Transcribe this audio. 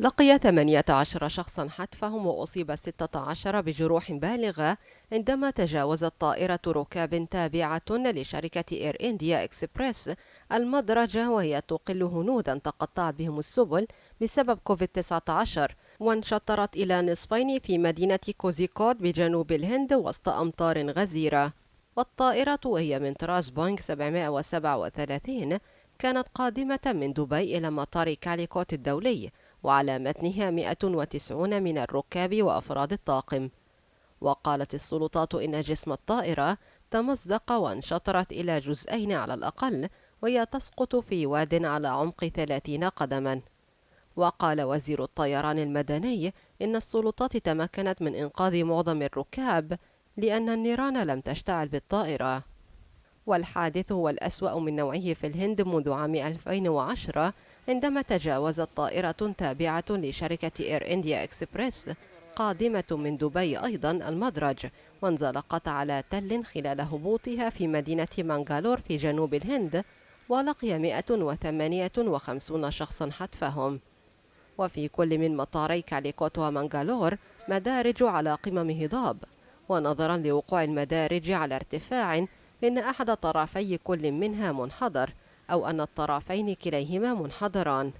لقي 18 شخصا حتفهم وأصيب 16 بجروح بالغة عندما تجاوزت طائرة ركاب تابعة لشركة إير إنديا إكسبريس المدرج وهي تقل هنودا تقطعت بهم السبل بسبب كوفيد-19، وانشطرت إلى نصفين في مدينة كوزيكود بجنوب الهند وسط أمطار غزيرة. والطائرة وهي من طراز بوينغ 737 كانت قادمة من دبي إلى مطار كاليكوت الدولي، وعلى متنها 190 من الركاب وأفراد الطاقم. وقالت السلطات إن جسم الطائرة تمزق وانشطرت إلى جزئين على الأقل، وهي تسقط في واد على عمق 30 قدما. وقال وزير الطيران المدني إن السلطات تمكنت من إنقاذ معظم الركاب لأن النيران لم تشتعل بالطائرة. والحادث هو الأسوأ من نوعه في الهند منذ عام 2010، عندما تجاوزت طائرة تابعة لشركة إير إنديا إكسبريس قادمة من دبي أيضا المدرج، وانزلقت على تل خلال هبوطها في مدينة مانغالور في جنوب الهند، ولقي 158 شخصا حتفهم. وفي كل من مطاري كاليكوت ومانغالور مدارج على قمم هضاب، ونظرا لوقوع المدارج على ارتفاع إن أحد طرفي كل منها منحدر، أو أن الطرفين كليهما منحدران.